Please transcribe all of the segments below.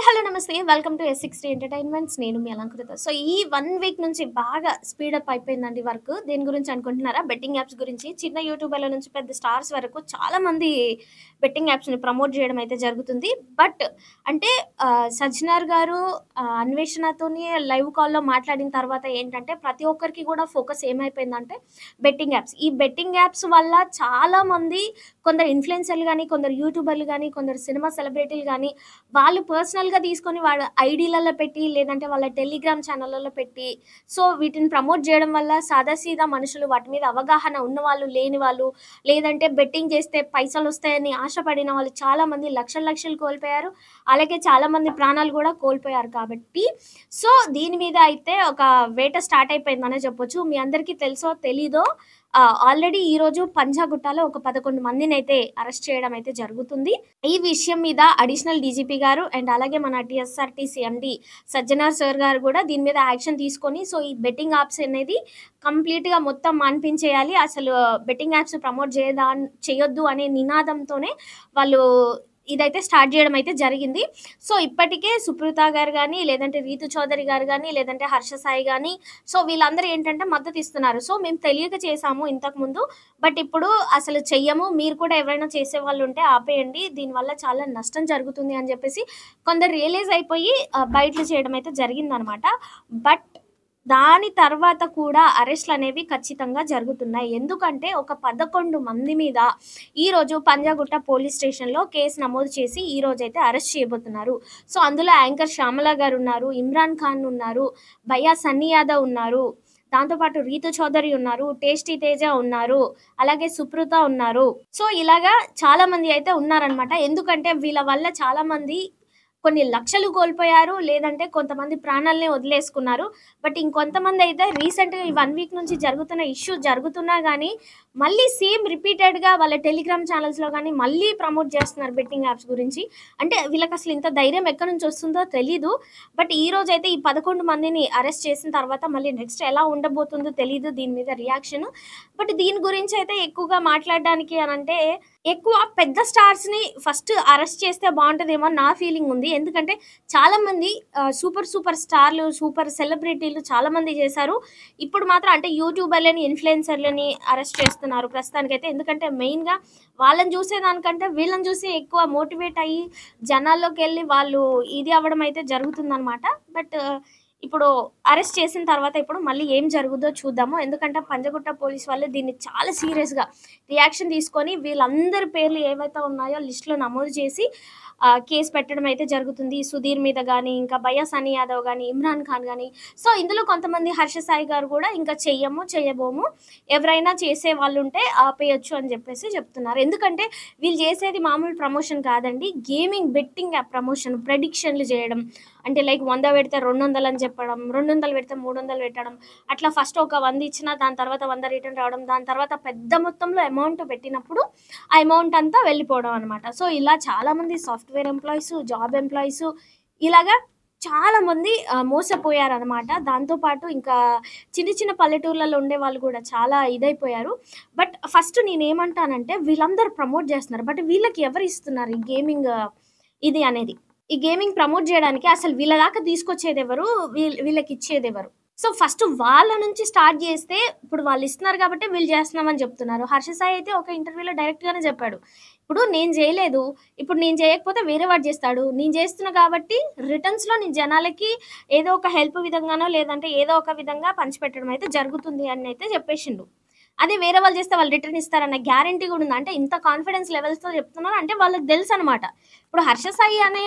Hello నమస్తే. Welcome to S60 entertainments. నేను మీ Alankrita. So, ఈ 1 వీక్ నుంచి బాగా స్పీడప్ అయిపోయిందండి వర్క్. దేని గురించి అనుకుంటున్నారా? బెట్టింగ్ యాప్స్ గురించి. చిన్న యూట్యూబర్ల నుంచి పెద్ద స్టార్స్ వరకు చాలామంది బెట్టింగ్ యాప్స్‌ని ప్రమోట్ చేయడం అయితే జరుగుతుంది. బట్ అంటే సజ్జనార్ గారు అన్వేషణతోని లైవ్ కాల్‌లో మాట్లాడిన తర్వాత ఏంటంటే ప్రతి ఒక్కరికి కూడా ఫోకస్ ఏమైపోయిందంటే బెట్టింగ్ యాప్స్. ఈ బెట్టింగ్ యాప్స్ వల్ల చాలామంది కొందరు ఇన్‌ఫ్లుయెన్సర్‌లు గాని, కొందరు యూట్యూబర్‌లు గాని, కొందరు సినిమా సెలబ్రిటీలు గాని వాళ్ళు పర్సనల్‌గా తీసుకొని వాళ్ళ ఐడీలలో పెట్టి, లేదంటే వాళ్ళ టెలిగ్రామ్ ఛానళ్ళలో పెట్టి, సో, వీటిని ప్రమోట్ జేయడం వల్ల సాదాసీదా మనుషులు, వాటి మీద అవగాహన ఉన్నవాళ్ళు, లేని వాళ్ళు, లేదంటే బెట్టింగ్ చేస్తే పైసలొస్తాయని ఆశపడిన వాళ్ళు చాలామంది లక్షలు, లక్షలు కోల్పోయారు. అలాగే చాలామంది ప్రాణాలు గూడా కోల్పోయారు కాబట్టి, సో, దీని మీద అయితే ఒక వేట స్టార్ట్ అయిపోయిందనే చెప్పొచ్చు. మీ అందరికీ తెలుసో, తెలీదో ఆల్రెడీ ఈరోజు పంజాగుట్టలో ఒక 11 మందినైతే అరెస్ట్ చేయడం అయితే జరుగుతుంది. ఈ విషయం మీద అడిషనల్ డీజీపీ గారు అండ్ అలాగే మన టీఎస్ఆర్టీసీ ఎండీ సజ్జనార్ సార్ గారు కూడా దీని మీద యాక్షన్ తీసుకొని, సో, ఈ బెట్టింగ్ యాప్స్ అనేది కంప్లీట్‌గా మొత్తం మాన్పించేయాలి. అసలు బెట్టింగ్ యాప్స్ ప్రమోట్ చేయొద్దు అనే నినాదంతోనే వాళ్ళు ఇదైతే స్టార్ట్ చేయడం అయితే జరిగింది. సో, ఇప్పటికే సుప్రీత గారు గాని, లేదంటే రీతు చౌదరి గారు గాని, లేదంటే హర్ష సాయి గాని, సో, వీళ్ళందరూ ఏంటంటే మద్దతిస్తున్నారు. సో, మేము తెలియక చేశాము ఇంతకుముందు. బట్ ఇప్పుడు అసలు చెయ్యము. మీరు కూడా ఎవరైనా చేసేవాళ్ళుంటే ఆపేయండి. దీనివల్ల చాలా నష్టం జరుగుతుంది అని జెప్పేసి కొందరు రియలైజ్ అయిపోయి బయటలు చేయడం అయితే జరిగిందనమాట. బట్ దాని తర్వాత కూడా అరెస్ట్‌లనేవి ఖచ్చితంగా జరుగుతున్నాయి. ఎందుకంటే ఒక 11 మంది మీద ఈరోజు పంజాగుట్ట పోలీస్ స్టేషన్‌లో కేసు నమోదు చేసి ఈరోజైతే అరెస్ట్ చేయబోతున్నారు. సో, అందులో యాంకర్ శ్యామల గారున్నారు, ఇమ్రాన్ ఖాన్ ఉన్నారు, భయ్యా సన్నీ యాదవ్ ఉన్నారు. దాంతో పాటు రీతు చౌదరి ఉన్నారు, టేస్టీ తేజ ఉన్నారు, అలాగే సుప్రీత ఉన్నారు. సో, ఇలాగా చాలామంది అయితే ఉన్నారనమాట. ఎందుకంటే వీళ్ళ వల్ల చాలామంది కొన్ని లక్షలు కోల్పోయారు. లేదంటే కొంతమంది ప్రాణాలనే వదిలేసుకున్నారు. బట్ ఇంకొంతమందయితే రీసెంట్‌గా ఈ 1 వీక్ నుంచి జరుగుతున్న ఇష్యూ జరుగుతున్నా గానీ, మళ్ళీ సేమ్ రిపీటెడ్‌గా వాళ్ళ టెలిగ్రామ్ ఛానల్స్‌లో గానీ మళ్ళీ ప్రమోట్ చేస్తున్నారు బెట్టింగ్ యాప్స్ గురించి. అంటే వీళ్ళకసలు ఇంత ధైర్యం ఎక్కడి నుంచి వస్తుందో తెలీదు. బట్ ఈరోజైతే ఈ 11 మందిని అరెస్ట్ చేసిన తర్వాత మళ్ళీ నెక్స్ట్ ఎలా ఉండబోతుందో తెలీదు దీని మీద రియాక్షను. బట్ దీని గురించయితే ఎక్కువగా మాట్లాడడానికి అనంటే, ఎక్కువ పెద్ద స్టార్స్‌ని ఫస్ట్ అరెస్ట్ చేస్తే బావుంటదేమో అని నా ఫీలింగ్ ఉంది. ఎందుకంటే చాలామంది సూపర్ స్టార్‌లు, సూపర్ సెలబ్రిటీలు చాలామంది చేశారు. ఇప్పుడు మాత్రం అంటే యూట్యూబర్‌లని, ఇన్‌ఫ్లుయెన్సర్‌లని అరెస్ట్ చేస్తున్నారు ప్రస్తుతానికైతే. ఎందుకంటే మెయిన్‌గా వాళ్ళని చూసేదానికంటే వీళ్ళని చూసి ఎక్కువ మోటివేట్ అయ్యి జనాల్లోకెళ్ళి వాళ్ళు ఇది అవ్వడం అయితే జరుగుతుందనమాట. బట్ ఇప్పుడు అరెస్ట్ చేసిన తర్వాత ఇప్పుడు మళ్ళీ ఏం జరుగుద్దో చూద్దాము. ఎందుకంటే పంజగుట్ట పోలీస్ వాళ్ళు దీన్ని చాలా సీరియస్‌గా రియాక్షన్ తీసుకొని వీళ్ళందరి పేర్లు ఏవైతే ఉన్నాయో లిస్ట్‌లో నమోదు చేసి కేస్ పెట్టడం అయితే జరుగుతుంది. సుధీర్ మీద గానీ, ఇంకా భయ్యా సన్నీ యాదవ్ గానీ, ఇమ్రాన్ ఖాన్ గానీ, సో, ఇందులో కొంతమంది హర్ష సాయి గారు గూడా ఇంకా చెయ్యబోము. ఎవరైనా చేసేవాళ్ళుంటే ఆపేయొచ్చు అని జెప్పేసి చెప్తున్నారు. ఎందుకంటే వీళ్ళు చేసేది మామూలు ప్రమోషన్ కాదండి. గేమింగ్ బెట్టింగ్ యాప్ ప్రమోషన్, ప్రెడిక్షన్‌లు జేయడం. అంటే లైక్ 100 పెడితే 200 అని చెప్పడం, 200 పెడితే 300 పెట్టడం. అట్లా ఫస్ట్ ఒక 100 ఇచ్చినా దాని తర్వాత 100 రిటర్న్ రావడం. దాని తర్వాత పెద్ద మొత్తంలో అమౌంట్ పెట్టినప్పుడు ఆ అమౌంట్ అంతా వెళ్ళిపోవడం అనమాట. సో, ఇలా చాలామంది సాఫ్ట్‌వేర్ ఎంప్లాయీస్, జాబ్ ఎంప్లాయీస్ ఇలాగా చాలామంది మోసపోయారనమాట. దాంతో పాటు ఇంకా చిన్న చిన్న పల్లెటూర్లలో ఉండేవాళ్ళు కూడా చాలా ఇదైపోయారు. బట్ ఫస్ట్ నేనేమంటానంటే వీళ్ళందరూ ప్రమోట్ చేస్తున్నారు. బట్ వీళ్ళకి ఎవరు ఇస్తున్నారు ఈ గేమింగ్ ఇది అనేది? ఈ గేమింగ్ ప్రమోట్ జేయడానికి అసలు వీళ్ళ దాకా తీసుకొచ్చేదెవరు? వీళ్ళకిచ్చేదెవరు? సో, ఫస్ట్ వాళ్ళ నుంచి స్టార్ట్ జేస్తే ఇప్పుడు వాళ్ళిస్తున్నారు గాబట్టే వీళ్ళు జేస్తున్నామని జెప్తున్నారు. హర్ష సాయి అయితే ఒక ఇంటర్వ్యూలో డైరెక్ట్‌గానే జెప్పాడు. ఇప్పుడు నేను జేయలేదు. ఇప్పుడు నేను జేయకపోతే వేరే వాడు జేస్తాడు. నేను జేస్తున్నా కాబట్టి రిటర్న్స్‌లో నేను జనాలకి ఏదో ఒక హెల్ప్ విధంగానో, లేదంటే ఏదో ఒక విధంగా పంచిపెట్టడం అయితే జరుగుతుంది అనైతే జెప్పేషిండు. అదే వేరే వాళ్ళు చేస్తే వాళ్ళు రిటర్న్ ఇస్తారన్న గ్యారంటీ గూడా ఉందా? అంటే ఇంత కాన్ఫిడెన్స్ లెవెల్స్‌తో చెప్తున్నారు అంటే వాళ్ళకి తెలుసనమాట. ఇప్పుడు హర్ష సాయి అనే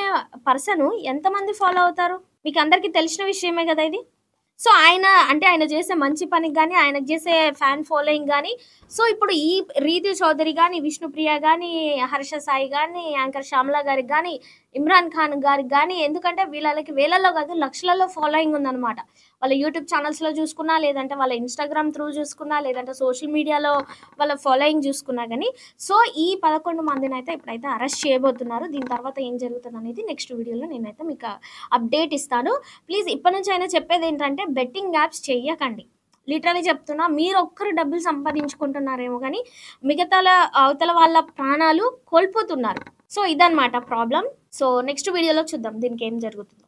పర్సను ఎంతమంది ఫాలో అవుతారు? మీకందరికీ తెలిసిన విషయమే గదా ఇది. సో, ఆయన చేసే మంచి పనికి గాని, ఆయనకు చేసే ఫ్యాన్ ఫాలోయింగ్ గాని, సో, ఇప్పుడు ఈ రీతు చౌదరి గాని, విష్ణుప్రియ గాని, హర్ష సాయి గాని, యాంకర్ శ్యామల గారికి గాని, ఇమ్రాన్ ఖాన్ గారికి గాని, ఎందుకంటే వీళ్ళకి వేలల్లో కాదు లక్షలలో ఫాలోయింగ్ ఉందనమాట. వాళ్ళ యూట్యూబ్ ఛానల్స్‌లో చూసుకున్నా, లేదంటే వాళ్ళ ఇన్‌స్టాగ్రామ్ త్రూ చూసుకున్నా, లేదంటే సోషల్ మీడియాలో వాళ్ళ ఫాలోయింగ్ చూసుకున్నా గాని, సో, ఈ 11 మందినైతే ఇప్పుడైతే అరెస్ట్ చేయబోతున్నారు. దీని తర్వాత ఏం జరుగుతదనేది నెక్స్ట్ వీడియోలో నేనైతే మీకు అప్డేట్ ఇస్తాను. ప్లీజ్ ఇప్పటి నుంచైనా చెప్పేదేంటంటే బెట్టింగ్ యాప్స్ చెయ్యకండి. లిటరల్లీ చెప్తున్నా. మీరొక్కరు డబ్బులు సంపాదించుకుంటున్నారేమో గానీ, అవతల వాళ్ళ ప్రాణాలు కోల్పోతున్నారు. సో, ఇదనమాట ప్రాబ్లమ్. సో నెక్స్ట్ వీడియోలో చూద్దాం దీనికేం జరుగుతుందో.